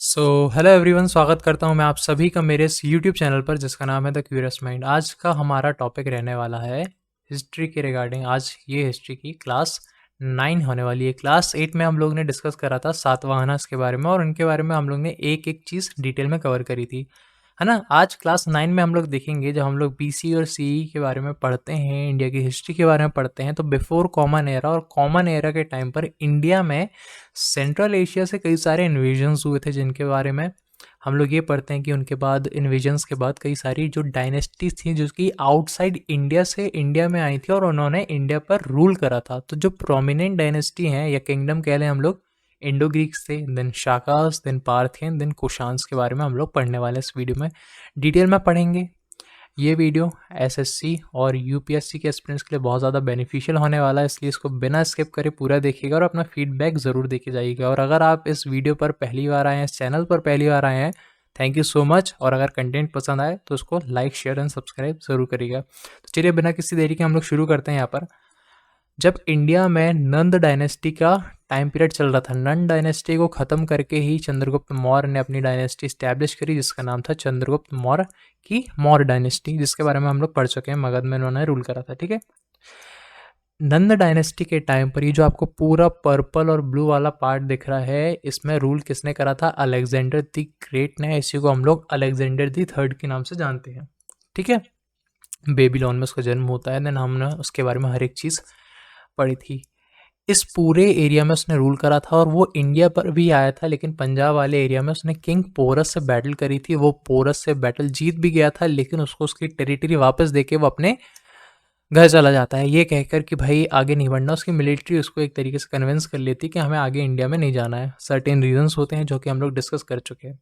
Hello everyone, स्वागत करता हूं मैं आप सभी का मेरे इस यूट्यूब चैनल पर जिसका नाम है द क्यूरियस माइंड। आज का हमारा टॉपिक रहने वाला है हिस्ट्री के रिगार्डिंग। आज ये हिस्ट्री की क्लास 9 होने वाली है। क्लास 8 में हम लोग ने डिस्कस करा था सातवाहनास के बारे में और उनके बारे में हम लोग ने एक एक चीज़ डिटेल में कवर करी थी, है ना। आज क्लास 9 में हम लोग देखेंगे, जब हम लोग बीसी और सीई के बारे में पढ़ते हैं, इंडिया की हिस्ट्री के बारे में पढ़ते हैं, तो बिफोर कॉमन एरा और कॉमन एरा के टाइम पर इंडिया में सेंट्रल एशिया से कई सारे इन्वेजन्स हुए थे, जिनके बारे में हम लोग ये पढ़ते हैं कि उनके बाद इन्वेजन्स के बाद कई सारी जो डायनेस्टीज थी जो कि आउटसाइड इंडिया से इंडिया में आई थी और उन्होंने इंडिया पर रूल करा था। तो जो प्रोमिनेंट डायनेस्टी हैं या किंगडम कह लें हम लोग, इंडो ग्रीक्स थे, then Shakas, then Parthian, then Kushans के बारे में हम लोग पढ़ने वाले हैं इस वीडियो में। डिटेल में पढ़ेंगे। ये वीडियो एसएससी और यूपीएससी के एस्पिरेंट्स के लिए बहुत ज़्यादा बेनिफिशियल होने वाला है, इसलिए इसको बिना स्किप करे पूरा देखिएगा और अपना फीडबैक ज़रूर देके जाइएगा। और अगर आप इस वीडियो पर पहली बार आए हैं, इस चैनल पर पहली बार आए हैं, थैंक यू सो मच। और अगर कंटेंट पसंद आए तो उसको लाइक, शेयर एंड सब्सक्राइब ज़रूर करिएगा। तो चलिए बिना किसी देरी के हम लोग शुरू करते हैं। यहाँ पर जब इंडिया में नंद डायनेस्टी का टाइम पीरियड चल रहा था, नंद डायनेस्टी को ख़त्म करके ही चंद्रगुप्त मौर्य ने अपनी डायनेस्टी इस्टेब्लिश करी, जिसका नाम था चंद्रगुप्त मौर्य की मौर्य डायनेस्टी, जिसके बारे में हम लोग पढ़ चुके हैं। मगध में उन्होंने रूल करा था, ठीक है। नंद डायनेस्टी के टाइम पर ये जो आपको पूरा पर्पल और ब्लू वाला पार्ट दिख रहा है, इसमें रूल किसने करा था? अलेक्जेंडर द ग्रेट ने। इसी को हम लोग अलेक्जेंडर द थर्ड के नाम से जानते हैं, ठीक है। बेबीलोन में उसका जन्म होता है। देन हमने उसके बारे में हर एक चीज़ पड़ी थी। इस पूरे एरिया में उसने रूल करा था और वो इंडिया पर भी आया था, लेकिन पंजाब वाले एरिया में उसने किंग पोरस से बैटल करी थी। वो पोरस से बैटल जीत भी गया था, लेकिन उसको उसकी टेरिटरी वापस देके वो अपने घर चला जाता है, ये कहकर कि भाई आगे नहीं बढ़ना। उसकी मिलिट्री उसको एक तरीके से कन्विंस कर लेती कि हमें आगे इंडिया में नहीं जाना है। सर्टेन रीजंस होते हैं जो कि हम लोग डिस्कस कर चुके हैं।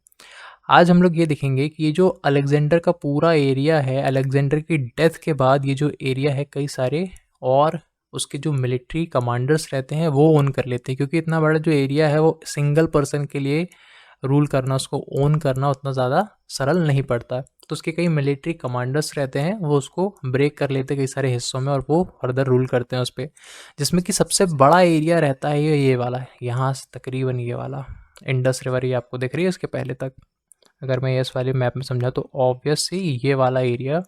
आज हम लोग ये देखेंगे कि ये जो अलेक्जेंडर का पूरा एरिया है, अलेक्जेंडर की डेथ के बाद ये जो एरिया है, कई सारे और उसके जो मिलिट्री कमांडर्स रहते हैं वो ओन कर लेते हैं, क्योंकि इतना बड़ा जो एरिया है वो सिंगल पर्सन के लिए रूल करना, उसको ओन करना उतना ज़्यादा सरल नहीं पड़ता। तो उसके कई मिलिट्री कमांडर्स रहते हैं, वो उसको ब्रेक कर लेते हैं कई सारे हिस्सों में और वो फर्दर रूल करते हैं उस पर। जिसमें कि सबसे बड़ा एरिया रहता है ये वाला, यहाँ से तकरीबन ये वाला इंडस रिवर, ये आपको दिख रही है इसके पहले तक। अगर मैं इस वाले मैप में समझा तो ऑब्वियसली ये वाला एरिया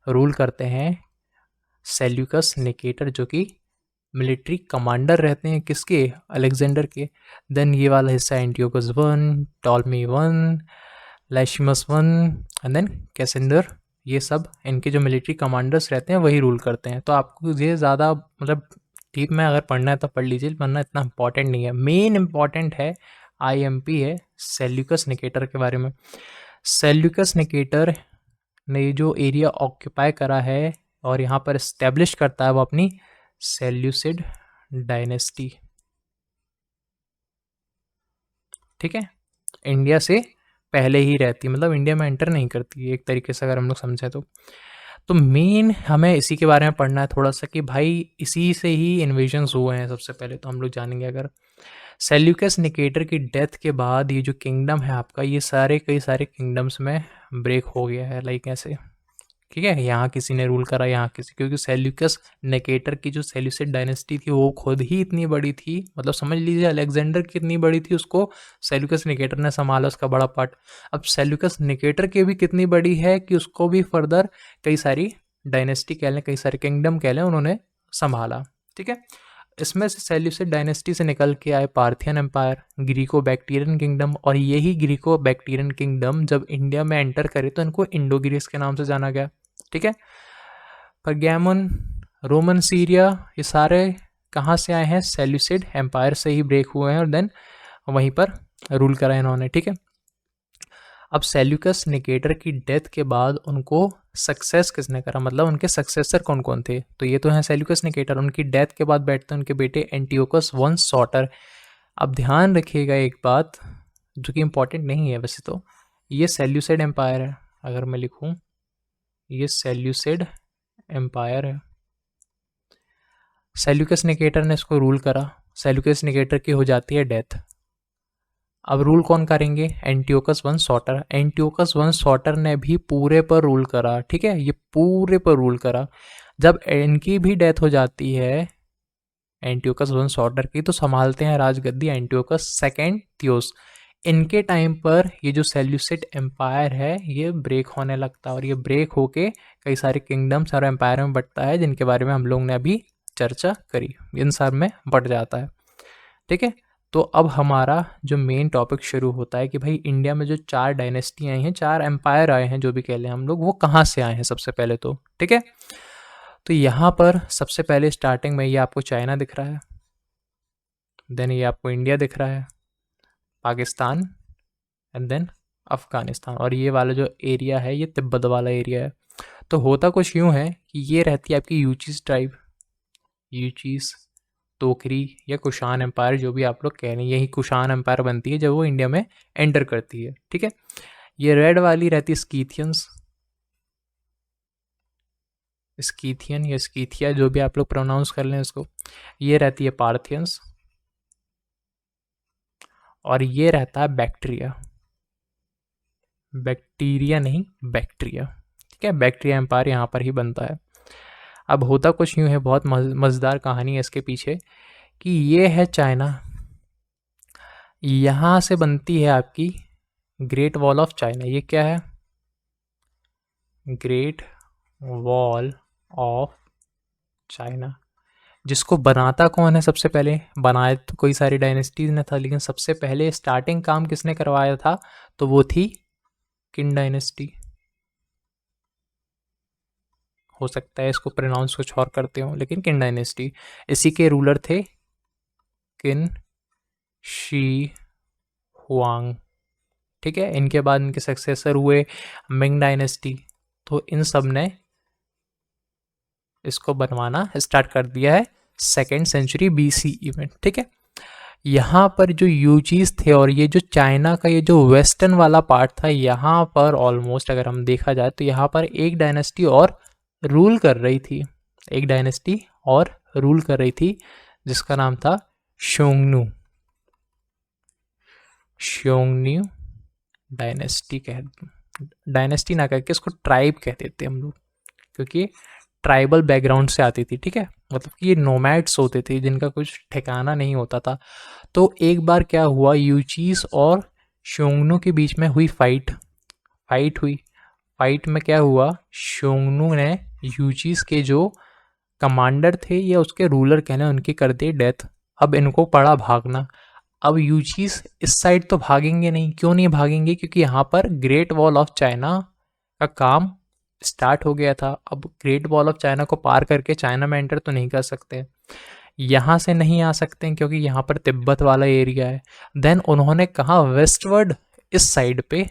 रूल करते हैं सेल्यूकस निकेटर, जो कि मिलिट्री कमांडर रहते हैं किसके? अलेक्जेंडर के। देन ये वाला हिस्सा Antiochus one, Ptolemy one, Lysimachus one and then Cassander, ये सब इनके जो मिलिट्री कमांडर्स रहते हैं वही रूल करते हैं। तो आपको ये ज़्यादा मतलब डीप में अगर पढ़ना है तो पढ़ लीजिए, वरना इतना इंपॉर्टेंट नहीं है। मेन इंपॉर्टेंट है आईएमपी है सेल्यूकस निकेटर के बारे में। सेल्यूकस निकेटर ने ये जो एरिया ऑक्यूपाई करा है और यहाँ पर इस्टेब्लिश करता है वो अपनी सेल्यूसिड डायनेस्टी, ठीक है। इंडिया से पहले ही रहती, मतलब इंडिया में एंटर नहीं करती एक तरीके से अगर हम लोग समझे तो मेन हमें इसी के बारे में पढ़ना है थोड़ा सा कि भाई इसी से ही इन्वेजन्स हुए हैं। सबसे पहले तो हम लोग जानेंगे, अगर सेल्यूकस निकेटर की डेथ के बाद ये जो किंगडम है आपका, ये सारे कई सारे किंगडम्स में ब्रेक हो गया है। लाइक ऐसे, ठीक है, यहाँ किसी ने रूल करा, यहाँ किसी, क्योंकि सेल्यूकस निकेटर की जो सेल्यूसिड डायनेस्टी थी वो खुद ही इतनी बड़ी थी, मतलब समझ लीजिए अलेक्जेंडर की इतनी बड़ी थी, उसको सेल्यूकस निकेटर ने संभाला उसका बड़ा पार्ट। अब सेल्यूकस निकेटर की भी कितनी बड़ी है कि उसको भी फर्दर कई सारी डायनेस्टी कह लें, कई सारे किंगडम कह लें, उन्होंने संभाला, ठीक है। इसमें से सेल्यूसिड डायनेस्टी से निकल के आए Parthian empire, Greco Bactrian kingdom, और यही ग्रीको बैक्टीरियन किंगडम जब इंडिया में एंटर करे तो इनको इंडो ग्रीस के नाम से जाना गया, ठीक है। परगैमन, रोमन सीरिया, ये सारे कहाँ से आए हैं? सेल्यूसिड एम्पायर से ही ब्रेक हुए हैं और देन वहीं पर रूल करा इन्होंने, ठीक है। अब सेल्यूकस निकेटर की डेथ के बाद उनको सक्सेस किसने करा, मतलब उनके सक्सेसर कौन कौन थे? तो ये तो हैं सेल्यूकस निकेटर। उनकी डेथ के बाद बैठते हैं उनके बेटे एंटियोकस वन सॉटर। अब ध्यान रखिएगा एक बात जो कि इम्पॉर्टेंट नहीं है वैसे तो, ये सेल्यूसिड एम्पायर है। अगर मैं लिखूँ ये सेल्यूसिड एम्पायर है, सेल्यूकस निकेटर ने इसको रूल करा, सेल्यूकस निकेटर की हो जाती है डेथ। अब रूल कौन करेंगे? Antiochus one Soter. Antiochus one Soter ने भी पूरे पर रूल करा, ठीक है, ये पूरे पर रूल करा। जब इनकी भी डेथ हो जाती है एंटियोकस वन सॉटर की, तो संभालते हैं राजगद्दी एंटियोकस सेकेंड थियोस। इनके टाइम पर ये जो सेल्यूसिड एम्पायर है ये ब्रेक होने लगता है और ये ब्रेक होके कई सारे किंगडम्स और एम्पायर में बढ़ता है, जिनके बारे में हम लोग ने अभी चर्चा करी, इन सब में बढ़ जाता है। ठीक है, तो अब हमारा जो मेन टॉपिक शुरू होता है कि भाई इंडिया में जो 4 डायनेस्टी आई हैं, 4 एम्पायर आए हैं, जो भी कह लें हम लोग, वो कहाँ से आए हैं सबसे पहले तो। ठीक है, तो यहाँ पर सबसे पहले स्टार्टिंग में ये आपको चाइना दिख रहा है, देन ये आपको इंडिया दिख रहा है, पाकिस्तान एंड देन अफ़गानिस्तान, और ये वाला जो एरिया है ये तिब्बत वाला एरिया है। तो होता कुछ यूँ है कि ये रहती है आपकी यूचीस ट्राइब, यूचीस, तोकरी या कुशान एम्पायर, जो भी आप लोग कह रहे हैं, यही कुशान एम्पायर बनती है जब वो इंडिया में एंटर करती है। ठीक है, ये रेड वाली रहती है स्कीथियंस, स्कीथियन या स्कीथिया, जो भी आप लोग प्रोनाउंस कर लें इसको। ये रहती है पार्थियंस, और ये रहता है बैक्टीरिया, बैक्टीरिया नहीं बैक्टीरिया। ठीक है, बैक्टीरिया एम्पायर यहाँ पर ही बनता है। अब होता कुछ यूँ है, बहुत मज़ेदार कहानी है इसके पीछे, कि ये है चाइना, यहाँ से बनती है आपकी ग्रेट वॉल ऑफ चाइना। ये क्या है? Great wall of China. जिसको बनाता कौन है? सबसे पहले बनाया तो कोई सारी डायनेस्टीज ने था, लेकिन सबसे पहले स्टार्टिंग काम किसने करवाया था? तो वो थी किन डायनेस्टी। हो सकता है इसको प्रोनाउंस कुछ और करते हो, लेकिन किन डायनेस्टी, इसी के रूलर थे किन शी हुआंग। ठीक है, इनके बाद इनके सक्सेसर हुए मिंग डायनेस्टी। तो इन सब ने इसको बनवाना स्टार्ट कर दिया है 2nd सेंचुरी BCE में। ठीक है, यहाँ पर जो यूचीज थे और ये जो चाइना का ये जो वेस्टर्न वाला पार्ट था, यहाँ पर ऑलमोस्ट अगर हम देखा जाए तो यहाँ पर एक डायनेस्टी और रूल कर रही थी, एक डायनेस्टी और रूल कर रही थी, जिसका नाम था शोंगनू। शोंगन्यू डायनेस्टी डायनेस्टी ना कहकर इसको ट्राइब कह देते हम लोग, क्योंकि ट्राइबल बैकग्राउंड से आती थी। ठीक है, मतलब कि ये नोमैड्स होते थे जिनका कुछ ठिकाना नहीं होता था। तो एक बार क्या हुआ, यूचीस और शोंगनू के बीच में हुई फाइट हुई। फाइट में क्या हुआ, शोंगनू ने यूचीस के जो कमांडर थे या उसके रूलर कहने, उनकी कर दी डेथ। अब इनको पड़ा भागना। अब यूचीस इस साइड तो भागेंगे नहीं, क्यों नहीं भागेंगे? क्योंकि यहाँ पर ग्रेट वॉल ऑफ चाइना का काम स्टार्ट हो गया था। अब ग्रेट वॉल ऑफ चाइना को पार करके चाइना में एंटर तो नहीं कर सकते, यहाँ से नहीं आ सकते हैं क्योंकि यहाँ पर तिब्बत वाला एरिया है। देन उन्होंने कहा वेस्टवर्ड इस साइड पे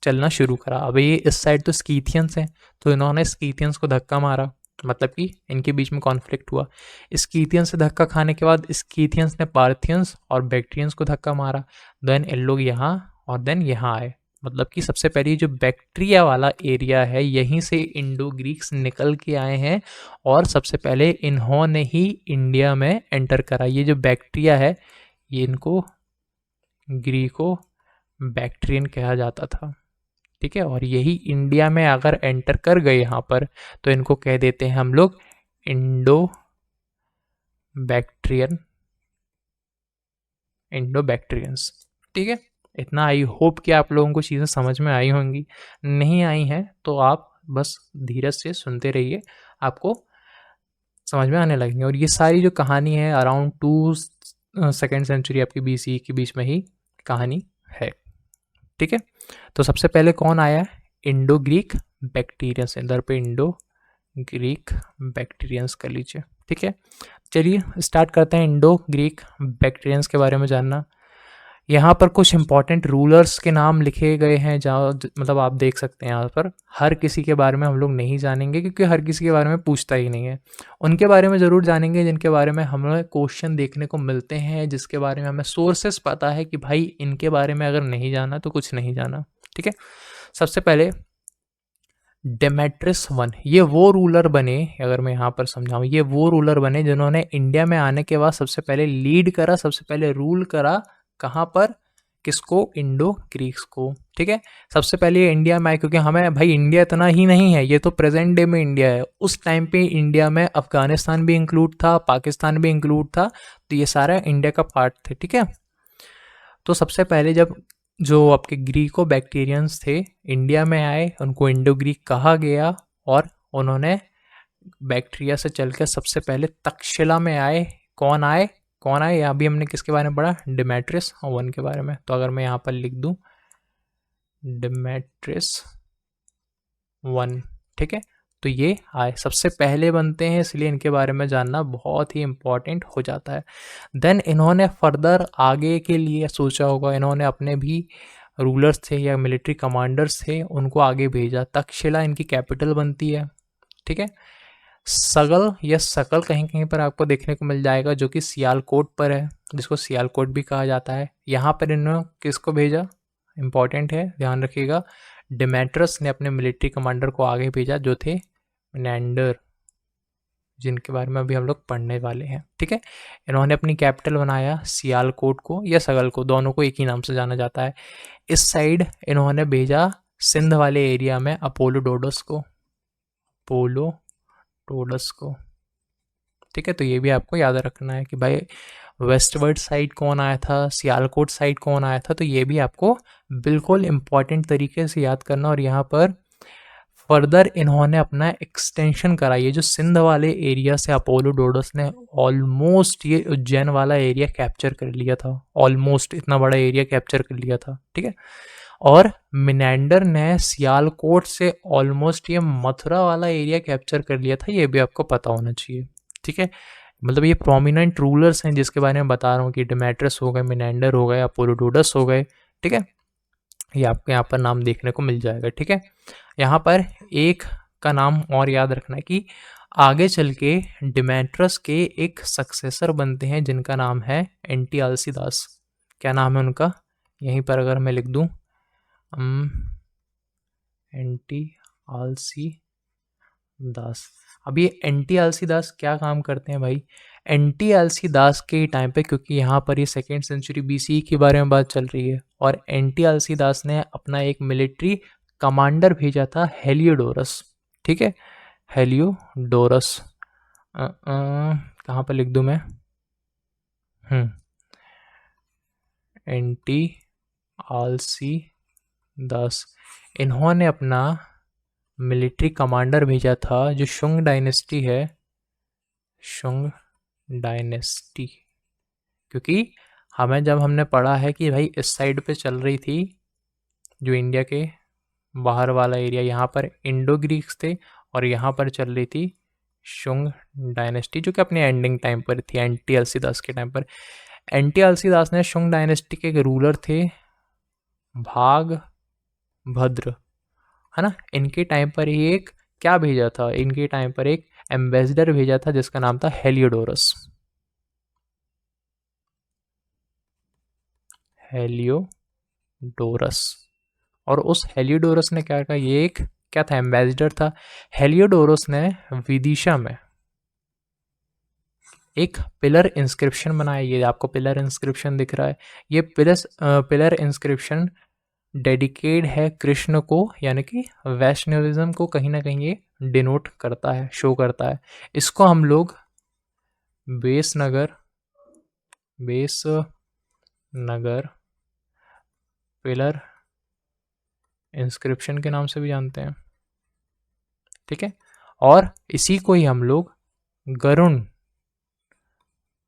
चलना शुरू करा। अब ये इस साइड तो स्कीथियंस हैं, तो इन्होंने स्कीथियंस को धक्का मारा, मतलब कि इनके बीच में कॉन्फ्लिक्ट हुआ। स्कीथियंस से धक्का खाने के बाद स्कीथियंस ने पार्थियंस और बैक्ट्रियंस को धक्का मारा। देन इन लोग यहाँ और देन यहाँ आए, मतलब कि सबसे पहले जो बैक्ट्रिया वाला एरिया है, यहीं से इंडो ग्रीक्स निकल के आए हैं और सबसे पहले इन्होंने ही इंडिया में एंटर करा। ये जो बैक्ट्रिया है, ये इनको ग्रीको बैक्ट्रियन कहा जाता था। ठीक है, और यही इंडिया में अगर एंटर कर गए यहाँ पर, तो इनको कह देते हैं हम लोग इंडो बैक्ट्रियन, इंडो बैक्ट्रियंस। ठीक है, इतना आई होप कि आप लोगों को चीज़ें समझ में आई होंगी। नहीं आई हैं तो आप बस धीरज से सुनते रहिए, आपको समझ में आने लगेंगे। और ये सारी जो कहानी है अराउंड 2nd सेंचुरी आपकी BCE के बीच में ही कहानी है। ठीक है, तो सबसे पहले कौन आया? Indo Greek Bactrians. इधर पे इंडो ग्रीक बैक्टीरियंस कर लीजिए। ठीक है, चलिए स्टार्ट करते हैं इंडो ग्रीक बैक्टीरियंस के बारे में जानना। यहाँ पर कुछ इंपॉर्टेंट रूलर्स के नाम लिखे गए हैं, जहाँ मतलब आप देख सकते हैं यहाँ पर। हर किसी के बारे में हम लोग नहीं जानेंगे क्योंकि हर किसी के बारे में पूछता ही नहीं है। उनके बारे में ज़रूर जानेंगे जिनके बारे में हमें क्वेश्चन देखने को मिलते हैं, जिसके बारे में हमें सोर्सेस पता है कि भाई इनके बारे में अगर नहीं जाना तो कुछ नहीं जाना। ठीक है, सबसे पहले डेमेट्रियस वन, ये वो रूलर बने, अगर मैं यहाँ पर समझाऊँ, ये वो रूलर बने जिन्होंने इंडिया में आने के बाद सबसे पहले लीड करा, सबसे पहले रूल करा। कहाँ पर? किसको? इंडो ग्रीक्स को। ठीक है, सबसे पहले ये इंडिया में आए, क्योंकि हमें भाई इंडिया इतना ही नहीं है, ये तो प्रेजेंट डे में इंडिया है। उस टाइम पे इंडिया में अफगानिस्तान भी इंक्लूड था, पाकिस्तान भी इंक्लूड था, तो ये सारा इंडिया का पार्ट थे। ठीक है, तो सबसे पहले जब जो आपके ग्रीको बैक्टीरियंस थे इंडिया में आए, उनको इंडो ग्रीक कहा गया, और उन्होंने बैक्टीरिया से चलकर सबसे पहले तक्षशिला में आए। कौन आए? कौन आए? अभी हमने किसके बारे में पढ़ा? डिमेट्रियस वन के बारे में। तो अगर मैं यहाँ पर लिख दूँ डिमेट्रियस वन, ठीक है, तो ये आए, सबसे पहले बनते हैं, इसलिए इनके बारे में जानना बहुत ही इम्पॉर्टेंट हो जाता है। देन इन्होंने फर्दर आगे के लिए सोचा होगा, इन्होंने अपने भी रूलर्स थे या मिलिट्री कमांडर्स थे, उनको आगे भेजा। तक्षशिला इनकी कैपिटल बनती है, ठीक है। सगल या सकल कहीं कहीं पर आपको देखने को मिल जाएगा, जो कि सियालकोट पर है, जिसको सियालकोट भी कहा जाता है। यहाँ पर इन्होंने किसको भेजा? इंपॉर्टेंट है, ध्यान रखिएगा। डिमेट्रस ने अपने मिलिट्री कमांडर को आगे भेजा, जो थे मिनेंडर, जिनके बारे में अभी हम लोग पढ़ने वाले हैं, ठीक है। इन्होंने अपनी कैपिटल बनाया सियालकोट को या सगल को, दोनों को एक ही नाम से जाना जाता है। इस साइड इन्होंने भेजा सिंध वाले एरिया में अपोलोडोडस को, अपोलोडोडस को, ठीक है। तो ये भी आपको याद रखना है कि भाई वेस्टवर्ड साइड कौन आया था, सियालकोट साइड कौन आया था, तो ये भी आपको बिल्कुल इम्पॉर्टेंट तरीके से याद करना। और यहाँ पर फर्दर इन्होंने अपना एक्सटेंशन करा, ये जो सिंध वाले एरिया से अपोलोडोडस ने ऑलमोस्ट ये उज्जैन वाला एरिया कैप्चर कर लिया था, ऑलमोस्ट इतना बड़ा एरिया कैप्चर कर लिया था, ठीक है। और मिनेंडर ने सियालकोट से ऑलमोस्ट ये मथुरा वाला एरिया कैप्चर कर लिया था, ये भी आपको पता होना चाहिए, ठीक है। मतलब ये प्रोमिनेंट रूलर्स हैं जिसके बारे में बता रहा हूँ कि डिमेट्रियस हो गए, मिनेंडर हो गए, अपोलोडोडस हो गए, ठीक है। ये आपको यहाँ पर नाम देखने को मिल जाएगा, ठीक है। यहाँ पर एक का नाम और याद रखना है कि आगे चल के डिमेट्रियस के एक सक्सेसर बनते हैं, जिनका नाम है एंटिआल्सीदास। क्या नाम है उनका? यहीं पर अगर मैं लिख दूँ एंटिआल्सीदास। अब ये एंटिआल्सीदास क्या काम करते हैं भाई? एंटिआल्सीदास के टाइम पे, क्योंकि यहाँ पर ये 2nd सेंचुरी BC के बारे में बात चल रही है, और एंटिआल्सीदास ने अपना एक मिलिट्री कमांडर भेजा था हेलियोडोरस, ठीक है, हेलियोडोरस। कहाँ पर लिख दूँ मैं? एंटिआल्सीदास, इन्होंने अपना मिलिट्री कमांडर भेजा था, जो शुंग डायनेस्टी है, शुंग डायनेस्टी, क्योंकि हमने पढ़ा है कि भाई इस साइड पे चल रही थी, जो इंडिया के बाहर वाला एरिया, यहाँ पर इंडो ग्रीक्स थे, और यहाँ पर चल रही थी शुंग डायनेस्टी, जो कि अपने एंडिंग टाइम पर थी, एंटिआल्सीदास के टाइम पर। एंटिआल्सीदास ने शुंग डायनेस्टी के एक रूलर थे भागभद्र, है ना, इनके टाइम पर ही एक क्या भेजा था, इनके टाइम पर एक एम्बेसडर भेजा था जिसका नाम था हेलियोडोरस। हेलियोडोरस, और उस हेलियोडोरस ने क्या कहा, ये एक क्या था, एम्बेसडर था। हेलियोडोरस ने विदिशा में एक पिलर इंस्क्रिप्शन बनाया, ये आपको पिलर इंस्क्रिप्शन दिख रहा है, ये पिलर इंस्क्रिप्शन डेडिकेट है कृष्ण को, यानी कि वैष्णविज्म को कहीं ना कहीं ये डिनोट करता है, शो करता है। इसको हम लोग बेसनगर पिलर इंस्क्रिप्शन के नाम से भी जानते हैं, ठीक है। और इसी को ही हम लोग गरुण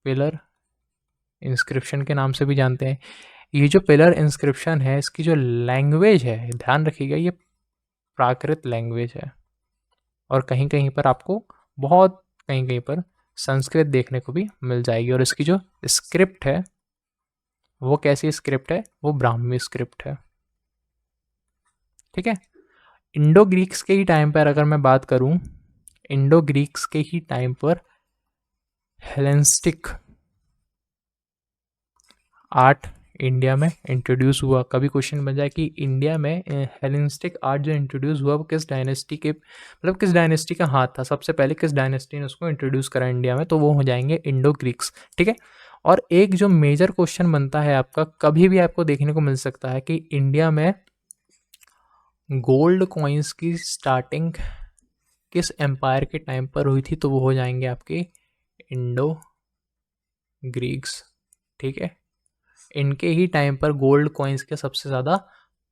पिलर इंस्क्रिप्शन के नाम से भी जानते हैं। ये जो पिलर इंस्क्रिप्शन है, इसकी जो लैंग्वेज है, ध्यान रखिएगा, ये प्राकृत लैंग्वेज है, और कहीं कहीं पर आपको कहीं कहीं पर संस्कृत देखने को भी मिल जाएगी। और इसकी जो स्क्रिप्ट है, वो कैसी स्क्रिप्ट है? वो ब्राह्मी स्क्रिप्ट है, ठीक है। इंडो ग्रीक्स के ही टाइम पर अगर मैं बात करूं, इंडो ग्रीक्स के ही टाइम पर हेलेनिस्टिक आर्ट इंडिया में इंट्रोड्यूस हुआ। कभी क्वेश्चन बन जाए कि इंडिया में हेलेनिस्टिक आर्ट जो इंट्रोड्यूस हुआ वो किस डायनेस्टी के, मतलब किस डायनेस्टी का हाथ था, सबसे पहले किस डायनेस्टी ने उसको इंट्रोड्यूस करा इंडिया में, तो वो हो जाएंगे इंडो ग्रीक्स, ठीक है। और एक जो मेजर क्वेश्चन बनता है आपका, कभी भी आपको देखने को मिल सकता है कि इंडिया में गोल्ड कॉइन्स की स्टार्टिंग किस एम्पायर के टाइम पर हुई थी, तो वो हो जाएंगे आपके इंडो ग्रीक्स, ठीक है, इनके ही टाइम पर गोल्ड कॉइन्स के सबसे ज़्यादा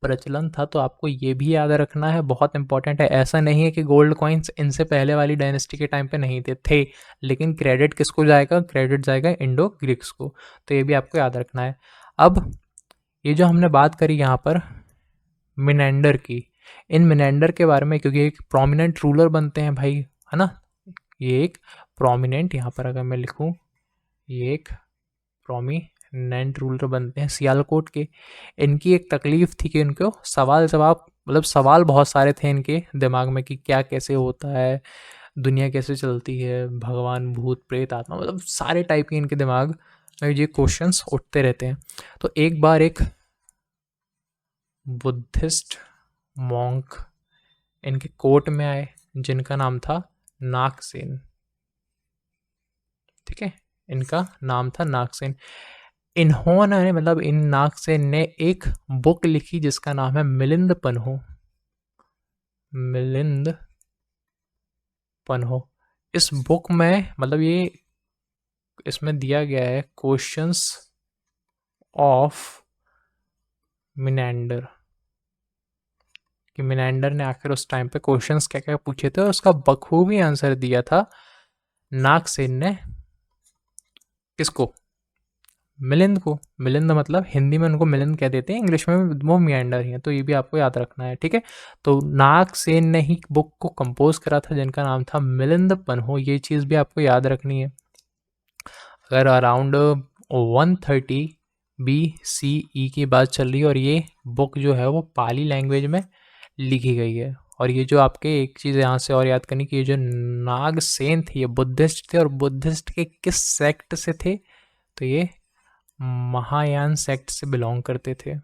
प्रचलन था। तो आपको ये भी याद रखना है, बहुत इंपॉर्टेंट है। ऐसा नहीं है कि गोल्ड कॉइन्स इनसे पहले वाली डायनेस्टी के टाइम पे नहीं थे, लेकिन क्रेडिट किसको जाएगा? क्रेडिट जाएगा इंडो ग्रीक्स को। तो ये भी आपको याद रखना है। अब ये जो हमने बात करी यहाँ पर मिनेंडर की, इन मिनेंडर के बारे में, क्योंकि एक प्रोमिनेंट रूलर बनते हैं भाई, है ना। ये एक प्रोमिनेंट, यहाँ पर अगर मैं लिखूँ, ये एक प्रोमिनेंट रूलर बनते हैं सियालकोट के। इनकी एक तकलीफ थी कि इनको सवाल जवाब, मतलब सवाल बहुत सारे थे इनके दिमाग में कि क्या कैसे होता है, दुनिया कैसे चलती है, भगवान भूत प्रेत आत्मा, मतलब सारे टाइप के इनके दिमाग में ये क्वेश्चंस उठते रहते हैं। तो एक बार एक बुद्धिस्ट मॉन्क इनके कोर्ट में आए जिनका नाम था नागसेन। ठीक है, इनका नाम था नागसेन। इन्होंने, मतलब इन नागसेन ने एक बुक लिखी जिसका नाम है मिलिंद पन्हो। मिलिंद पन्हो। इस बुक में, मतलब ये इसमें दिया गया है क्वेश्चंस ऑफ मिनेंडर, कि मिनेंडर ने आखिर उस टाइम पे क्वेश्चंस क्या क्या पूछे थे और उसका बखूबी आंसर दिया था नागसेन ने। किसको? मिलिंद को। मिलिंद मतलब हिंदी में उनको मिलिंद कह देते हैं, इंग्लिश में वो मियांडर ही है। तो ये भी आपको याद रखना है, ठीक है। तो नागसेन ने ही बुक को कंपोज करा था जिनका नाम था मिलिंद पन्हो। ये चीज़ भी आपको याद रखनी है। अगर अराउंड 130 BCE की बात चल रही है और ये बुक जो है वो पाली लैंग्वेज में लिखी गई है। और ये जो आपके एक चीज़ यहाँ से और याद करनी कि ये जो नागसेन थे ये बुद्धिस्ट थे, और बुद्धिस्ट के किस सेक्ट से थे? तो ये महायान सेक्ट से बिलोंग करते थे।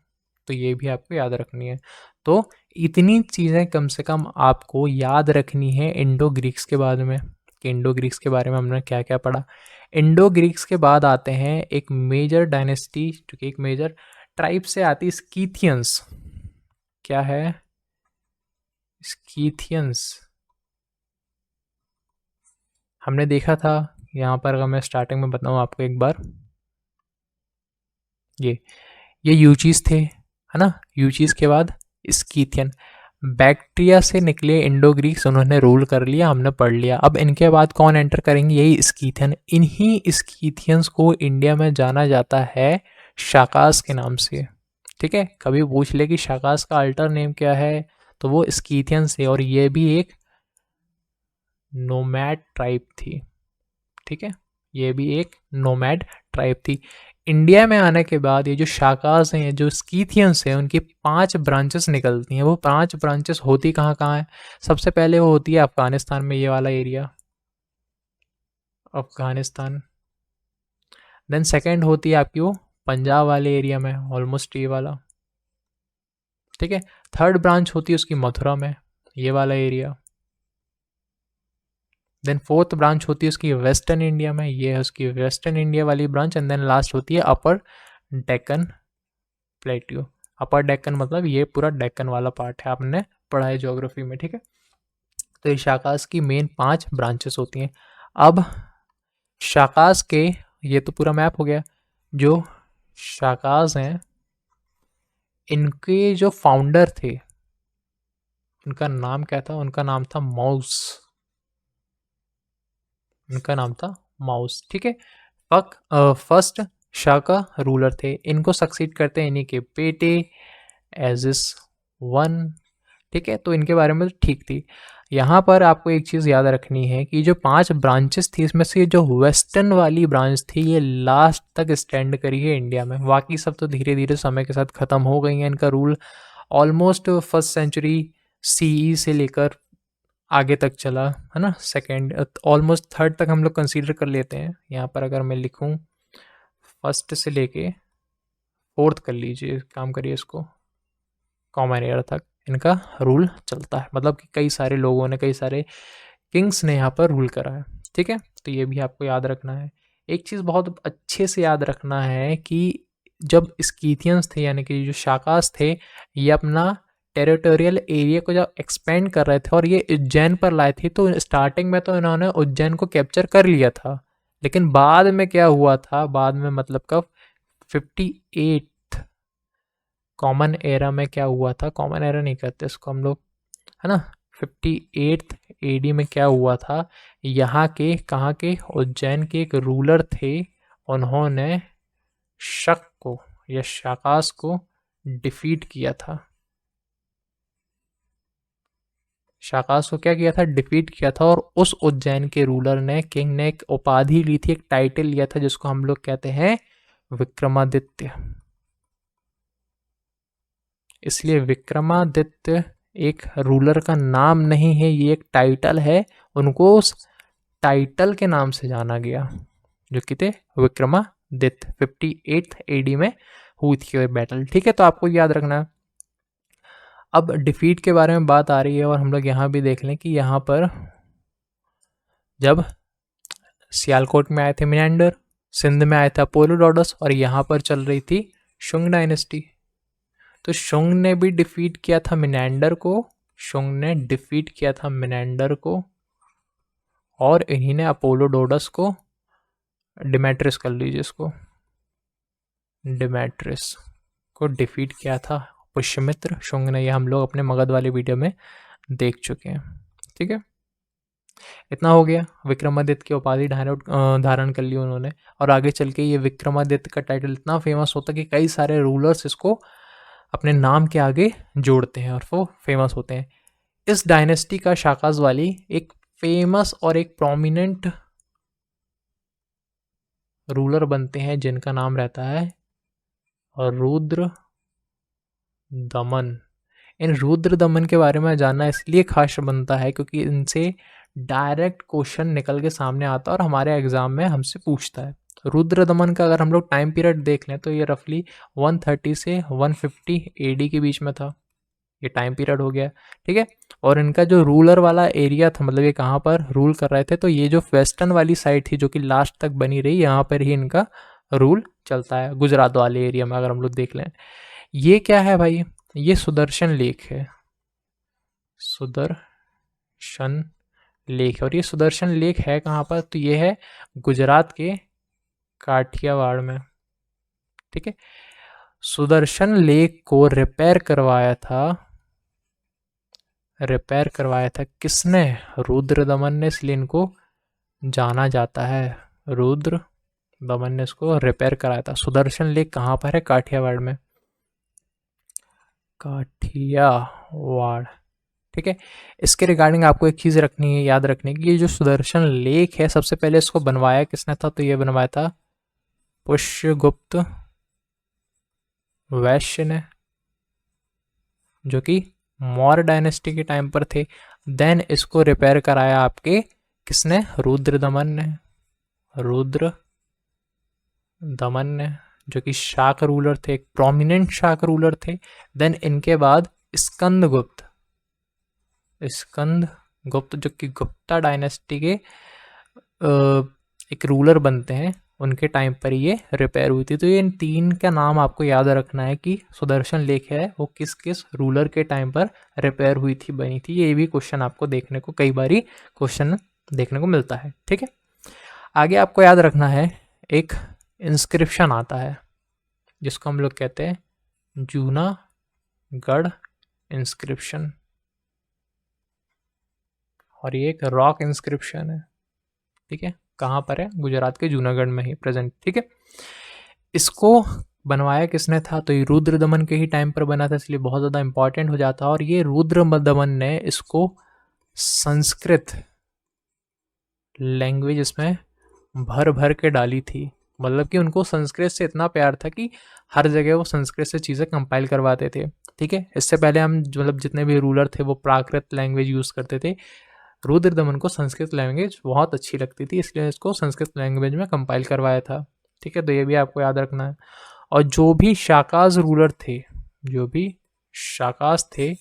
तो ये भी आपको याद रखनी है। तो इतनी चीज़ें कम से कम आपको याद रखनी है इंडो ग्रीक्स के बारे में, कि इंडो ग्रीक्स के बारे में हमने क्या क्या पढ़ा। इंडो ग्रीक्स के बाद आते हैं एक मेजर डायनेस्टी, जो कि एक मेजर ट्राइब से आती, स्कीथियंस। क्या है? स्कीथियंस। हमने देखा था यहाँ पर, अगर मैं स्टार्टिंग में बताऊँ आपको एक बार, ये यूचीज थे, है ना। यूचीज के बाद स्कीथियन, बैक्ट्रिया से निकले इंडो ग्रीक्स, उन्होंने रूल कर लिया, हमने पढ़ लिया। अब इनके बाद कौन एंटर करेंगे? यही स्कीथियन। इन्हीं स्कीथियंस को इंडिया में जाना जाता है शाकास के नाम से। ठीक है, कभी पूछ ले कि शाकास का अल्टर नेम क्या है, तो वो स्कीथियंस है। और ये भी एक नोमैड ट्राइब थी। ठीक है, ये भी एक नोमैड ट्राइब थी। इंडिया में आने के बाद ये जो शाकास हैं, जो स्कीथियंस हैं, उनकी 5 ब्रांचेस निकलती हैं। वो 5 ब्रांचेस होती कहाँ कहाँ है? सबसे पहले वो होती है अफगानिस्तान में, ये वाला एरिया, अफगानिस्तान। देन सेकंड होती है आपकी वो पंजाब वाले एरिया में, ऑलमोस्ट ये वाला। ठीक है, थर्ड ब्रांच होती है उसकी मथुरा में, ये वाला एरिया। देन फोर्थ ब्रांच होती है उसकी वेस्टर्न इंडिया में, ये है उसकी वेस्टर्न इंडिया वाली ब्रांच। एंड देन लास्ट होती है अपर डेक्कन प्लेट्यू। अपर डेक्कन मतलब ये पूरा डेक्कन वाला पार्ट है, आपने पढ़ा है ज्योग्राफी में। ठीक है, तो ये शाकास की मेन 5 ब्रांचेस होती हैं। अब शाकास के, ये तो पूरा मैप हो गया। जो शाकास हैं, इनके जो फाउंडर थे, उनका नाम क्या था? उनका नाम था माउस। उनका नाम था माउस। ठीक है, फर्स्ट शाका रूलर थे। इनको सक्सीड करते हैं इन्हीं के बेटे एजिस वन। ठीक है, तो इनके बारे में तो ठीक थी। यहाँ पर आपको एक चीज़ याद रखनी है कि जो 5 ब्रांचेस थी, इसमें से जो वेस्टर्न वाली ब्रांच थी ये लास्ट तक स्टैंड करी है इंडिया में। बाकी सब तो धीरे धीरे समय के साथ ख़त्म हो गई हैं। इनका rule almost 1st century CE से लेकर आगे तक चला, है ना। सेकेंड, ऑलमोस्ट थर्ड तक हम लोग कंसीडर कर लेते हैं। यहाँ पर अगर मैं लिखूँ 1st से लेके 4th कर लीजिए, काम करिए इसको, कॉमन एरा तक इनका रूल चलता है। मतलब कि कई सारे लोगों ने, कई सारे किंग्स ने यहाँ पर रूल करा है। ठीक है, तो ये भी आपको याद रखना है। एक चीज़ बहुत अच्छे से याद रखना है कि जब स्कीथियंस थे, यानी कि जो शाकास थे, ये अपना टेरिटोरियल एरिया को जब एक्सपेंड कर रहे थे और ये उज्जैन पर लाए थे, तो स्टार्टिंग में तो इन्होंने उज्जैन को कैप्चर कर लिया था। लेकिन बाद में क्या हुआ था? बाद में मतलब कब 58 कॉमन एरा में क्या हुआ था, कॉमन एरा नहीं कहते इसको हम लोग, है ना। 58 एडी में क्या हुआ था, यहाँ के कहाँ के, उज्जैन के एक रूलर थे, उन्होंने शक को या शाकास को डिफीट किया था। शाकास को क्या किया था, डिफीट किया था। और उस उज्जैन के रूलर ने, किंग ने एक उपाधि ली थी, एक टाइटल लिया था, जिसको हम लोग कहते हैं विक्रमादित्य। इसलिए विक्रमादित्य एक रूलर का नाम नहीं है, ये एक टाइटल है। उनको उस टाइटल के नाम से जाना गया, जो कि थे विक्रमादित्य। 58 एडी में हुई थी ये बैटल, ठीक है। तो आपको याद रखना है। अब डिफीट के बारे में बात आ रही है, और हम लोग यहाँ भी देख लें कि यहाँ पर जब सियालकोट में आए थे मिनेंडर, सिंध में आया था अपोलोडोरस, और यहाँ पर चल रही थी शुंग डायनेस्टी। तो शुंग ने भी डिफीट किया था मिनेंडर को, शुंग ने डिफीट किया था मिनेंडर को, और इन्हीं ने अपोलोडोरस को, डिमेट्रियस कर लीजिए इसको, डिमेट्रियस को डिफीट किया था पुष्यमित्र शुंग ने। ये हम लोग अपने मगध वाले वीडियो में देख चुके हैं, ठीक है। इतना हो गया, विक्रमादित्य की उपाधि धारण कर ली उन्होंने, और आगे चल के ये विक्रमादित्य का टाइटल इतना फेमस होता कि कई सारे रूलर्स इसको अपने नाम के आगे जोड़ते हैं और वो फेमस होते हैं। इस डायनेस्टी का शाकाज वाली एक फेमस और एक प्रोमिनेंट रूलर बनते हैं, जिनका नाम रहता है रुद्र दमन। इन रुद्र दमन के बारे में जानना इसलिए खास बनता है क्योंकि इनसे डायरेक्ट क्वेश्चन निकल के सामने आता है और हमारे एग्जाम में हमसे पूछता है। रुद्र दमन का अगर हम लोग टाइम पीरियड देख लें तो ये रफली 130 से 150 एडी के बीच में था, ये टाइम पीरियड हो गया, ठीक है। और इनका जो रूलर वाला एरिया था, मतलब ये कहाँ पर रूल कर रहे थे, तो ये जो वेस्टर्न वाली साइड थी जो कि लास्ट तक बनी रही, यहाँ पर ही इनका रूल चलता है, गुजरात वाले एरिया में अगर हम लोग देख लें। ये क्या है भाई, ये सुदर्शन लेक है, सुदर्शन लेक है। और ये सुदर्शन लेक है कहाँ पर, तो ये है गुजरात के काठियावाड़ में, ठीक है। सुदर्शन लेक को रिपेयर करवाया था किसने, रुद्र दमन ने, इसलिए इनको जाना जाता है, रुद्र दमन ने इसको रिपेयर कराया था। सुदर्शन लेक कहाँ पर है, काठियावाड़ में, काठियावाड़, ठीक है। इसके रिगार्डिंग आपको एक चीज़ रखनी है, याद रखने की, ये जो सुदर्शन लेक है सबसे पहले इसको बनवाया किसने था, तो ये बनवाया था पुष्यगुप्त वैश्य ने, जो कि मौर्य डायनेस्टी के टाइम पर थे। देन इसको रिपेयर कराया आपके किसने, रुद्र दमन ने, रुद्र दमन ने, जो कि शाक रूलर थे, एक प्रोमिनेंट शाक रूलर थे। देन इनके बाद स्कंदगुप्त, जो कि गुप्ता डायनेस्टी के एक रूलर बनते हैं, उनके टाइम पर ये रिपेयर हुई थी। तो ये इन तीन का नाम आपको याद रखना है कि सुदर्शन लेक है वो किस किस रूलर के टाइम पर रिपेयर हुई थी, बनी थी। ये भी क्वेश्चन आपको देखने को कई बारी क्वेश्चन देखने को मिलता है, ठीक है। आगे आपको याद रखना है एक इंस्क्रिप्शन आता है जिसको हम लोग कहते हैं जूनागढ़ इंस्क्रिप्शन, और ये एक रॉक इंस्क्रिप्शन है, ठीक है। कहाँ पर है, गुजरात के जूनागढ़ में ही प्रेजेंट, ठीक है। इसको बनवाया किसने था, तो ये रुद्र दमन के ही टाइम पर बना था, इसलिए बहुत ज़्यादा इंपॉर्टेंट हो जाता है। और ये रुद्र दमन ने इसको संस्कृत लैंग्वेज इसमें भर भर के डाली थी, मतलब कि उनको संस्कृत से इतना प्यार था कि हर जगह वो संस्कृत से चीज़ें कंपाइल करवाते थे, ठीक है। इससे पहले हम मतलब जितने भी रूलर थे वो प्राकृत लैंग्वेज यूज़ करते थे, रुद्र दमन को संस्कृत लैंग्वेज बहुत अच्छी लगती थी, इसलिए इसको संस्कृत लैंग्वेज में कंपाइल करवाया था, ठीक है। तो ये भी आपको याद रखना है। और जो भी शाकाज रूलर थे, जो भी शाकाज थे,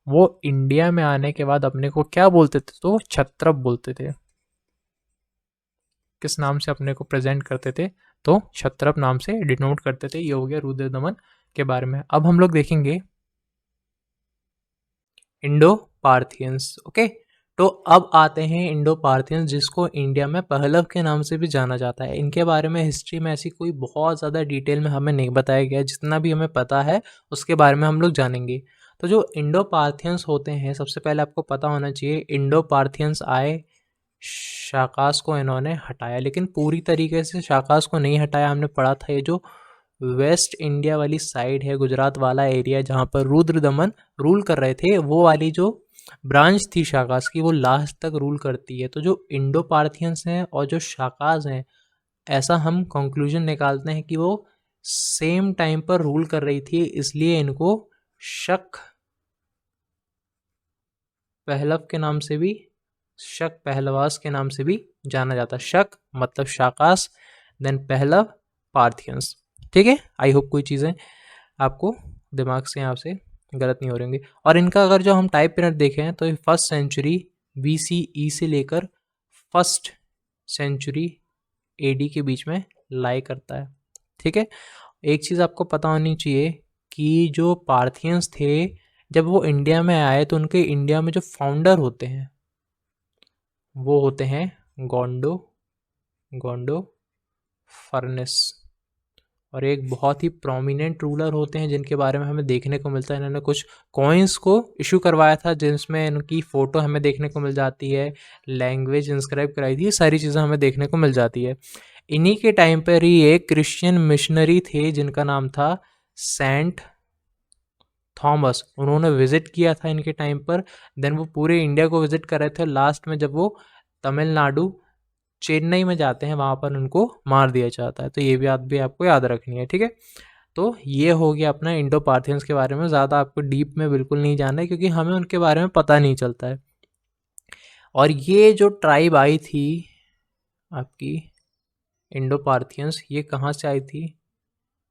वो इंडिया में आने के बाद अपने को क्या बोलते थे, तो क्षत्रप बोलते थे। किस नाम से अपने को प्रेजेंट करते थे, तो क्षत्रप नाम से डिनोट करते थे। ये हो गया रुद्र दमन के बारे में। अब हम लोग देखेंगे इंडो पार्थियंस, ओके। तो अब आते हैं इंडो पार्थियंस, जिसको इंडिया में पहलव के नाम से भी जाना जाता है। इनके बारे में हिस्ट्री में ऐसी कोई बहुत ज़्यादा डिटेल में हमें नहीं बताया गया, जितना भी हमें पता है उसके बारे में हम लोग जानेंगे। तो जो इंडो पार्थियंस होते हैं, सबसे पहले आपको पता होना चाहिए, इंडो पार्थियंस आए, शाकास को इन्होंने हटाया, लेकिन पूरी तरीके से शाकास को नहीं हटाया। हमने पढ़ा था ये जो वेस्ट इंडिया वाली साइड है, गुजरात वाला एरिया जहाँ पर रुद्रदमन रूल कर रहे थे, वो वाली जो ब्रांच थी शाकास की, वो लास्ट तक रूल करती है। तो जो इंडो पार्थियंस हैं और जो शाकास हैं, ऐसा हम कंक्लूजन निकालते हैं कि वो सेम टाइम पर रूल कर रही थी, इसलिए इनको शक पहलव के नाम से भी, शक पहलवास के नाम से भी जाना जाता है। शक मतलब शाकास, देन पहलव पार्थियंस। ठीक है, आई होप कोई चीज़ें आपको दिमाग से यहाँ से गलत नहीं हो रही होंगी। और इनका अगर जो हम टाइम पीरियड देखें तो ये फर्स्ट सेंचुरी BCE से लेकर फर्स्ट सेंचुरी AD के बीच में लाई करता है। ठीक है, एक चीज़ आपको पता होनी चाहिए कि जो पार्थियंस थे, जब वो इंडिया में आए तो उनके इंडिया में जो फाउंडर होते हैं वो होते हैं गोंडो फर्नेस, और एक बहुत ही प्रोमिनेंट रूलर होते हैं जिनके बारे में हमें देखने को मिलता है। इन्होंने कुछ कॉइन्स को इशू करवाया था जिसमें इनकी फ़ोटो हमें देखने को मिल जाती है, लैंग्वेज इंस्क्राइब कराई थी, सारी चीज़ें हमें देखने को मिल जाती है। इन्हीं के टाइम पर ही एक क्रिश्चियन मिशनरी थे जिनका नाम था सेंट थॉमस, उन्होंने विज़िट किया था इनके टाइम पर। देन वो पूरे इंडिया को विज़िट कर रहे थे, लास्ट में जब वो तमिलनाडु चेन्नई में जाते हैं, वहाँ पर उनको मार दिया जाता है। तो ये बात भी आपको याद रखनी है। ठीक है, तो ये हो गया अपना इंडो पार्थियंस के बारे में। ज़्यादा आपको डीप में बिल्कुल नहीं जानना है क्योंकि हमें उनके बारे में पता नहीं चलता है। और ये जो ट्राइब आई थी आपकी इंडो पार्थियंस, ये कहाँ से आई थी?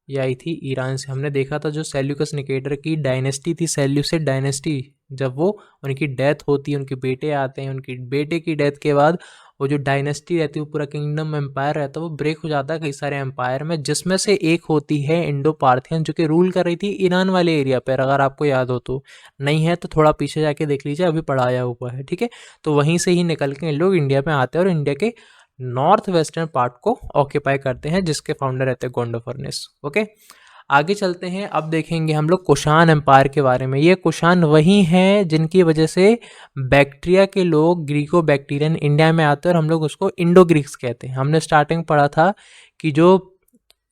ये आई थी ईरान से। हमने देखा था जो सेल्यूकस निकेटर की डायनेस्टी थी, सेल्यूसिड डायनेस्टी, जब वो उनकी डेथ होती है, उनके बेटे आते हैं, उनकी बेटे की डेथ के बाद वो जो डायनेस्टी रहती है, वो पूरा किंगडम एम्पायर रहता है, वो ब्रेक हो जाता है कई सारे एम्पायर में, जिसमें से एक होती है इंडो पार्थियन, जो कि रूल कर रही थी ईरान वाले एरिया पर। अगर आपको याद हो तो, नहीं है तो थोड़ा पीछे जाके देख लीजिए, अभी पढ़ाया हुआ है। ठीक है, तो वहीं से ही निकल के इन लोग इंडिया में आते हैं और इंडिया के नॉर्थ वेस्टर्न पार्ट को ऑक्यूपाई करते हैं, जिसके फाउंडर रहते हैं गोंडो फर्नेस। ओके, आगे चलते हैं। अब देखेंगे हम लोग कुषाण एम्पायर के बारे में। ये कुषाण वही हैं जिनकी वजह से बैक्टीरिया के लोग, ग्रीको बैक्टीरियन, इंडिया में आते हैं और हम लोग उसको इंडो ग्रीक्स कहते हैं। हमने स्टार्टिंग पढ़ा था कि जो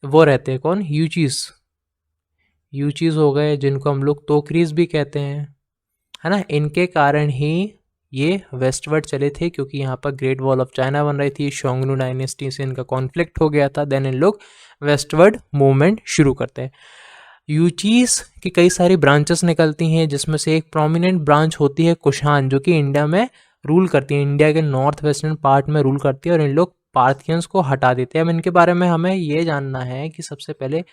वो रहते हैं कौन, यूचीज हो गए, जिनको हम लोग तोकरीज भी कहते हैं, है ना। इनके कारण ही ये वेस्टवर्ड चले थे, क्योंकि यहाँ पर ग्रेट वॉल ऑफ चाइना बन रही थी, शोंगनू डायनेस्टी से इनका कॉन्फ्लिक्ट हो गया था। देन इन लोग वेस्टवर्ड मूवमेंट शुरू करते हैं। यूचीज की कई सारी ब्रांचेस निकलती हैं, जिसमें से एक प्रोमिनेंट ब्रांच होती है कुषाण, जो कि इंडिया में रूल करती है, इंडिया के नॉर्थ वेस्टर्न पार्ट में रूल करती है, और इन लोग पार्थियंस को हटा देते हैं। अब इनके बारे में हमें ये जानना है कि सबसे पहले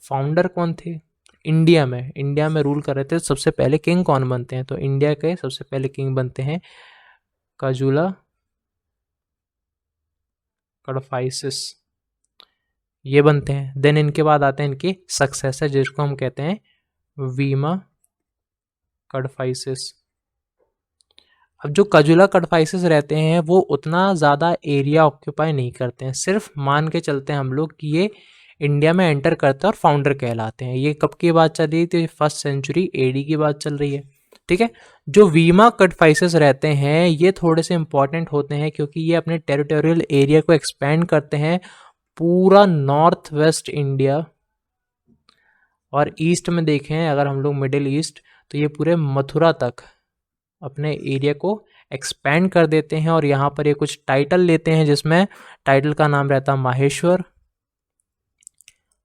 फाउंडर कौन थे इंडिया में रूल कर रहे थे। सबसे पहले किंग कौन बनते हैं? तो इंडिया के सबसे पहले किंग बनते हैं काजुला कडफाइसिस, ये बनते हैं। देन इनके बाद आते हैं इनके सक्सेसर, जिसको हम कहते हैं वीमा कडफाइसिस। अब जो कजुला कडफाइसिस रहते हैं वो उतना ज़्यादा एरिया ऑक्यूपाई नहीं करते हैं, सिर्फ मान के चलते हैं हम लोग कि ये इंडिया में एंटर करते हैं और फाउंडर कहलाते हैं। ये कब की बात चल रही है? तो ये फर्स्ट सेंचुरी AD की बात चल रही है। ठीक है, जो वीमा कडफाइसिस रहते हैं ये थोड़े से इंपॉर्टेंट होते हैं, क्योंकि ये अपने टेरिटोरियल एरिया को एक्सपेंड करते हैं पूरा नॉर्थ वेस्ट इंडिया, और ईस्ट में देखें अगर हम लोग मिडिल ईस्ट, तो ये पूरे मथुरा तक अपने एरिया को एक्सपेंड कर देते हैं। और यहाँ पर ये कुछ टाइटल लेते हैं, जिसमें टाइटल का नाम रहता है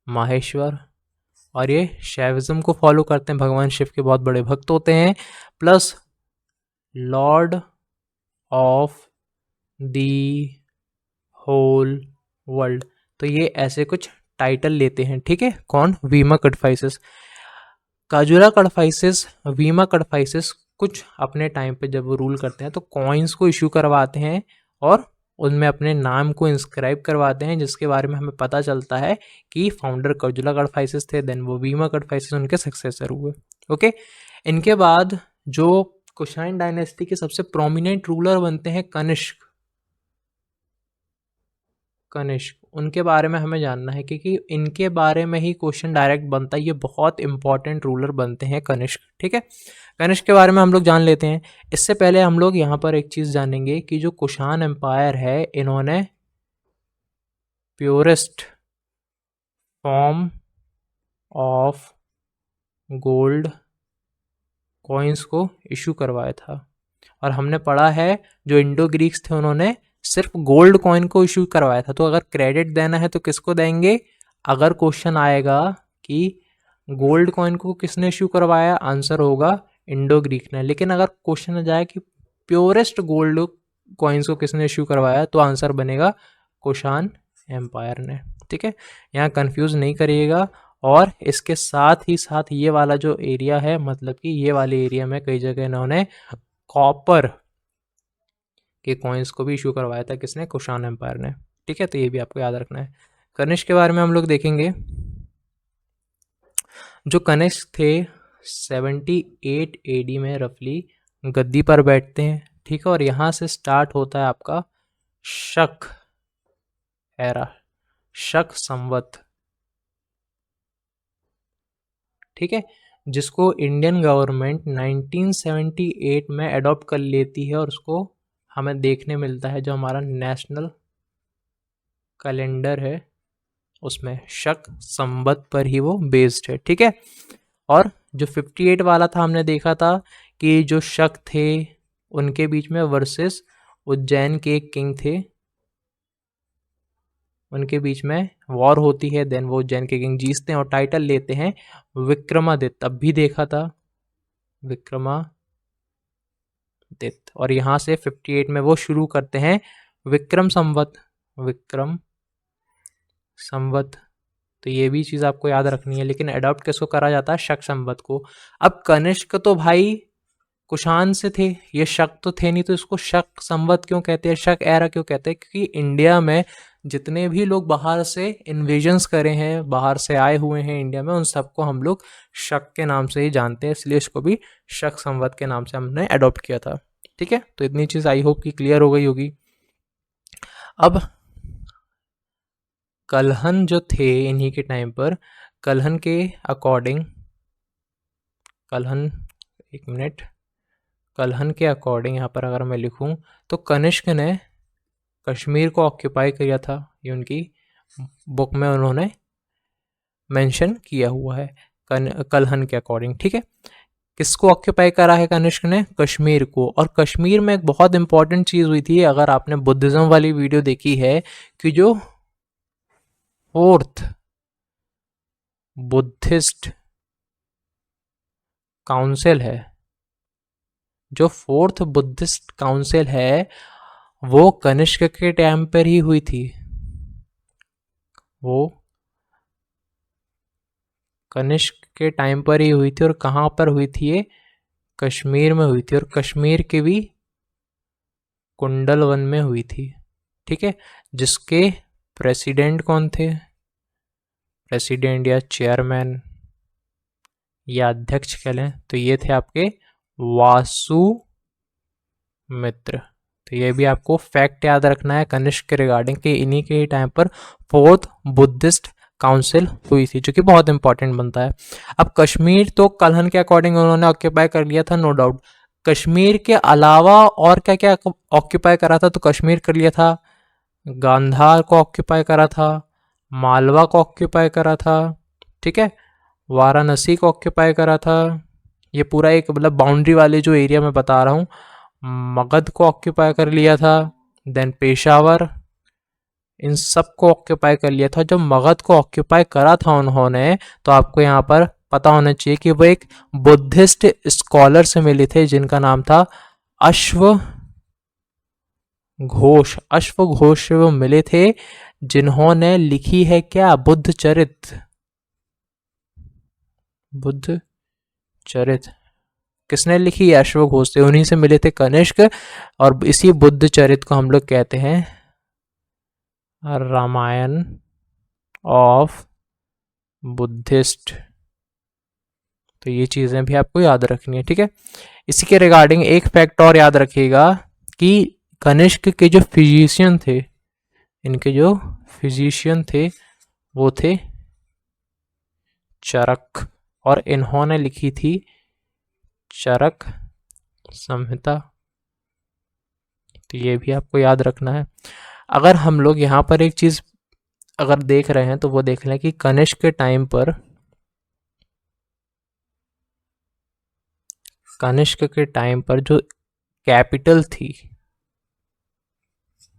माहेश्वर, और ये शैविज्म को फॉलो करते हैं, भगवान शिव के बहुत बड़े भक्त होते हैं, plus lord of the whole world. तो ये ऐसे कुछ टाइटल लेते हैं। ठीक है, कौन? वीमा कडफाइसिस। काजुला कडफाइसिस, वीमा कडफाइसिस कुछ अपने टाइम पे जब वो रूल करते हैं तो कॉइन्स को इशू करवाते हैं और उनमें अपने नाम को इंस्क्राइब करवाते हैं, जिसके बारे में हमें पता चलता है कि फाउंडर काजुला कडफाइसिस थे, देन वो वीमा कडफाइसिस उनके सक्सेसर हुए। ओके, इनके बाद जो कुशाइन डायनेस्टी के सबसे प्रोमिनेंट रूलर बनते हैं कनिष्क। उनके बारे में हमें जानना है क्योंकि इनके बारे में ही क्वेश्चन डायरेक्ट बनता है। ये बहुत इंपॉर्टेंट रूलर बनते हैं कनिष्क। ठीक है, कनिष्क के बारे में हम लोग जान लेते हैं। इससे पहले हम लोग यहाँ पर एक चीज़ जानेंगे कि जो कुशान एम्पायर है, इन्होंने purest form of gold coins को इशू करवाया था। और हमने पढ़ा है जो इंडो ग्रीक्स थे उन्होंने सिर्फ गोल्ड कॉइन को इशू करवाया था। तो अगर क्रेडिट देना है तो किसको देंगे? अगर क्वेश्चन आएगा कि गोल्ड कॉइन को किसने इशू करवाया, आंसर होगा इंडो ग्रीक ने। लेकिन अगर क्वेश्चन आ जाए कि प्योरेस्ट गोल्ड कॉइन्स को किसने इशू करवाया, तो आंसर बनेगा कुशान एम्पायर ने। ठीक है, यहाँ कंफ्यूज नहीं करिएगा। और इसके साथ ही साथ ये वाला जो एरिया है, मतलब कि ये वाले एरिया में कई जगह इन्होंने कॉपर के कॉइन्स को भी इशू करवाया था। किसने? कुशान एम्पायर ने। ठीक है, तो ये भी आपको याद रखना है। कनिष्क के बारे में हम लोग देखेंगे। जो कनिष्क थे 78 AD में रफली गद्दी पर बैठते हैं। ठीक है, और यहाँ से स्टार्ट होता है आपका शक एरा, शक संवत। ठीक है, जिसको इंडियन गवर्नमेंट 1978 में अडॉप्ट कर लेती है और उसको हमें देखने मिलता है जो हमारा नेशनल कैलेंडर है उसमें शक संवत पर ही वो बेस्ड है। ठीक है, और जो 58 वाला था हमने देखा था कि जो शक थे उनके बीच में वर्सेस उज्जैन के एक किंग थे, उनके बीच में वॉर होती है। देन वो उज्जैन के किंग जीतते हैं और टाइटल लेते हैं विक्रमादित्य। अब भी देखा था विक्रमादित्य। और यहाँ से 58 में वो शुरू करते हैं विक्रम संवत। तो ये भी चीज़ आपको याद रखनी है। लेकिन अडॉप्ट किसको करा जाता है? शक संवत को। अब कनिष्क तो भाई कुशान से थे, ये शक तो थे नहीं, तो इसको शक संवत क्यों कहते हैं, शक एरा क्यों कहते हैं? क्योंकि इंडिया में जितने भी लोग बाहर से इन्वेजन्स करे हैं, बाहर से आए हुए हैं इंडिया में, उन सबको हम लोग शक के नाम से ही जानते हैं। इसलिए इसको भी शक संवत के नाम से हमने अडॉप्ट किया था। ठीक है, तो इतनी चीज़ आई होप कि क्लियर हो गई होगी। अब कलहन जो थे इन्हीं के टाइम पर, कलहन के अकॉर्डिंग, कलहन के अकॉर्डिंग यहाँ पर अगर मैं लिखूँ तो कनिष्क ने कश्मीर को ऑक्यूपाई किया था। ये उनकी बुक में उन्होंने मेंशन किया हुआ है कलहन के अकॉर्डिंग। ठीक है, किसको ऑक्यूपाई करा है कनिष्क ने? कश्मीर को। और कश्मीर में एक बहुत इंपॉर्टेंट चीज़ हुई थी, अगर आपने बुद्धिज्म वाली वीडियो देखी है, कि जो फोर्थ बुद्धिस्ट काउंसिल है, जो फोर्थ बुद्धिस्ट काउंसिल है, वो कनिष्क के टाइम पर ही हुई थी। वो कनिष्क के टाइम पर ही हुई थी। और कहाँ पर हुई थी? ये कश्मीर में हुई थी। और कश्मीर के भी कुंडलवन में हुई थी। ठीक है, जिसके प्रेसिडेंट कौन थे? प्रेसिडेंट या चेयरमैन या अध्यक्ष कह लें तो ये थे आपके वासु मित्र। तो ये भी आपको फैक्ट याद रखना है कनिष्क के रिगार्डिंग, कि इन्हीं के टाइम पर फोर्थ बुद्धिस्ट काउंसिल हुई थी, जो कि बहुत इंपॉर्टेंट बनता है। अब कश्मीर तो कलहन के अकॉर्डिंग उन्होंने ऑक्यूपाई कर लिया था, नो डाउट। कश्मीर के अलावा और क्या क्या ऑक्यूपाई करा था? तो कश्मीर कर लिया था, गांधार को ऑक्यूपाई करा था, मालवा को ऑक्यूपाई करा था, ठीक है, वाराणसी को ऑक्यूपाई करा था। ये पूरा एक मतलब बाउंड्री वाले जो एरिया मैं बता रहा हूँ, मगध को ऑक्यूपाई कर लिया था। देन पेशावर, इन सब को ऑक्यूपाई कर लिया था। जब मगध को ऑक्यूपाई करा था उन्होंने, तो आपको यहाँ पर पता होना चाहिए कि वो एक बुद्धिस्ट स्कॉलर से मिले थे जिनका नाम था अश्वघोष। अश्वघोष से वो मिले थे जिन्होंने लिखी है क्या? बुद्ध चरित। बुद्ध चरित किसने लिखी है? अश्वघोष से। उन्हीं से मिले थे कनिष्क। और इसी बुद्ध चरित को हम लोग कहते हैं रामायण ऑफ बुद्धिस्ट तो ये चीज़ें भी आपको याद रखनी है, ठीक है। इसी के रिगार्डिंग एक फैक्ट और याद रखिएगा कि कनिष्क के जो फिजिशियन थे, इनके जो फिजिशियन थे वो थे चरक, और इन्होंने लिखी थी चरक संहिता। तो ये भी आपको याद रखना है। अगर हम लोग यहाँ पर एक चीज़ अगर देख रहे हैं तो वो देख लें कि कनिष्क के टाइम पर, कनिष्क के टाइम पर जो कैपिटल थी,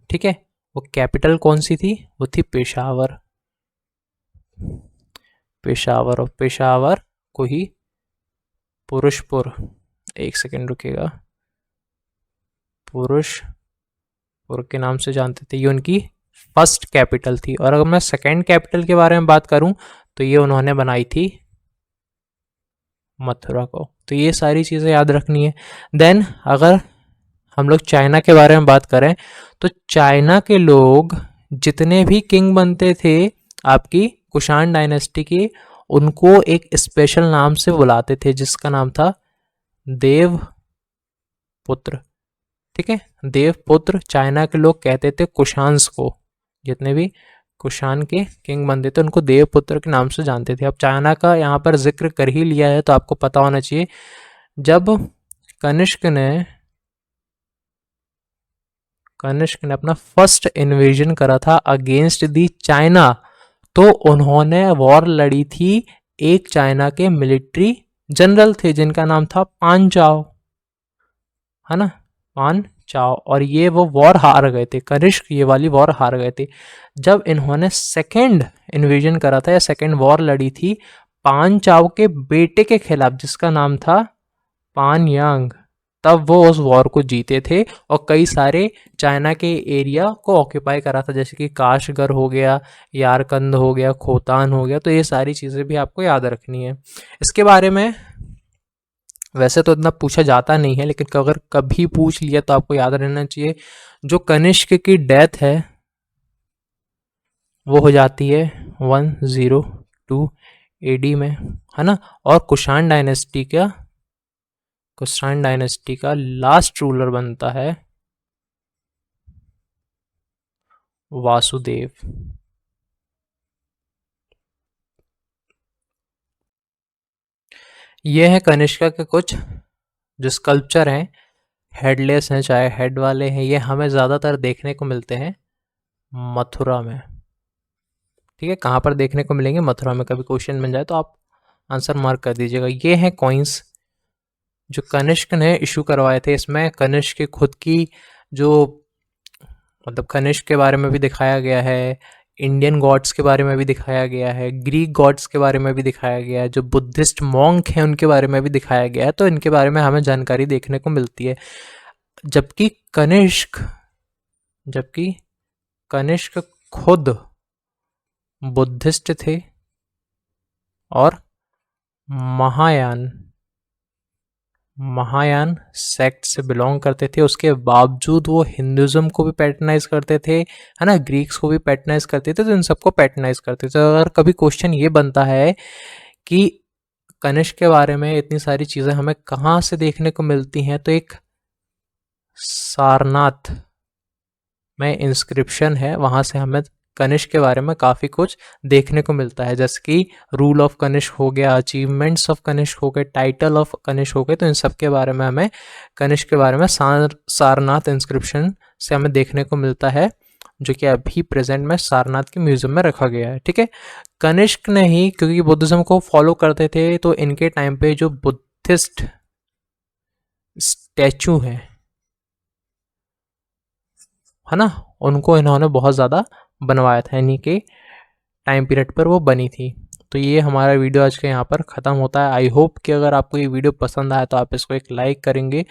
ठीक है, वो कैपिटल कौन सी थी? वो थी पेशावर। पेशावर, और पेशावर को ही पुरुषपुर, एक सेकेंड रुकिएगा, पुरुषपुर के नाम से जानते थे। ये उनकी फर्स्ट कैपिटल थी। और अगर मैं सेकेंड कैपिटल के बारे में बात करूं तो ये उन्होंने बनाई थी मथुरा को। तो ये सारी चीज़ें याद रखनी है। देन अगर हम लोग चाइना के बारे में बात करें तो चाइना के लोग जितने भी किंग बनते थे आपकी कुषाण डायनेस्टी के, उनको एक स्पेशल नाम से बुलाते थे जिसका नाम था देवपुत्र, ठीक है। देवपुत्र चाइना के लोग कहते थे कुषाण्स को, जितने भी कुषाण के किंग बनते थे उनको देवपुत्र के नाम से जानते थे। अब चाइना का यहाँ पर जिक्र कर ही लिया है तो आपको पता होना चाहिए, जब कनिष्क ने अपना फर्स्ट इन्वेजन करा था अगेंस्ट दी चाइना, तो उन्होंने वॉर लड़ी थी एक चाइना के मिलिट्री जनरल थे जिनका नाम था पान चाओ, है ना, पान चाओ। और ये वो वॉर हार गए थे, कनिष्क ये वाली वॉर हार गए थे। जब इन्होंने सेकेंड इन्वेजन करा था या सेकेंड वॉर लड़ी थी पान चाओ के बेटे के खिलाफ जिसका नाम था पान यांग, तब वो उस वॉर को जीते थे और कई सारे चाइना के एरिया को ऑक्यूपाई करा था, जैसे कि काशगर हो गया, यारकंद हो गया, खोतान हो गया। तो ये सारी चीज़ें भी आपको याद रखनी है। इसके बारे में वैसे तो इतना पूछा जाता नहीं है, लेकिन अगर कभी पूछ लिया तो आपको याद रहना चाहिए, जो कनिष्क की डेथ है वो हो जाती है 102 AD में, है ना। और कुषाण डायनेस्टी का लास्ट रूलर बनता है वासुदेव। ये है कनिष्का के कुछ जो स्कल्पचर हैं, हेडलेस हैं चाहे हेड वाले हैं, ये हमें ज़्यादातर देखने को मिलते हैं मथुरा में, ठीक है। कहाँ पर देखने को मिलेंगे? मथुरा में। कभी क्वेश्चन बन जाए तो आप आंसर मार्क कर दीजिएगा। ये हैं कॉइन्स जो कनिष्क ने इशू करवाए थे। इसमें कनिष्क की खुद की जो मतलब कनिष्क के बारे में भी दिखाया गया है, इंडियन गॉड्स के बारे में भी दिखाया गया है, ग्रीक गॉड्स के बारे में भी दिखाया गया है, जो बुद्धिस्ट मॉन्क हैं उनके बारे में भी दिखाया गया है। तो इनके बारे में हमें जानकारी देखने को मिलती है। जबकि कनिष्क खुद बुद्धिस्ट थे और महायान सेक्ट से बिलोंग करते थे। उसके बावजूद वो हिंदुज़्म को भी पैटर्नाइज करते थे, है ना, ग्रीक्स को भी पैटर्नाइज करते थे, तो इन सबको पैटर्नाइज करते थे। अगर कभी क्वेश्चन ये बनता है कि कनिष्क के बारे में इतनी सारी चीज़ें हमें कहाँ से देखने को मिलती हैं, तो एक सारनाथ में इंस्क्रिप्शन है, वहाँ से हमें कनिष्क के बारे में काफ़ी कुछ देखने को मिलता है, जैसे कि रूल ऑफ कनिष्क हो गया, अचीवमेंट्स ऑफ कनिष्क हो गए, टाइटल ऑफ कनिष्क हो गए। तो इन सब के बारे में हमें कनिष्क के बारे में सारनाथ इंस्क्रिप्शन से हमें देखने को मिलता है, जो कि अभी प्रेजेंट में सारनाथ के म्यूजियम में रखा गया है, ठीक है। कनिष्क ने ही, क्योंकि बुद्धिज्म को फॉलो करते थे, तो इनके टाइम पे जो बुद्धिस्ट स्टैचू है ना, उनको इन्होंने बहुत ज़्यादा बनवाया था, यानी कि टाइम पीरियड पर वो बनी थी। तो ये हमारा वीडियो आज के यहाँ पर ख़त्म होता है। आई होप कि अगर आपको ये वीडियो पसंद आया तो आप इसको एक लाइक करेंगे,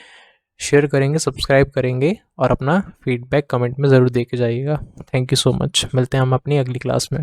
शेयर करेंगे, सब्सक्राइब करेंगे और अपना फीडबैक कमेंट में ज़रूर दे के जाइएगा। Thank you so much. मिलते हैं हम अपनी अगली क्लास में।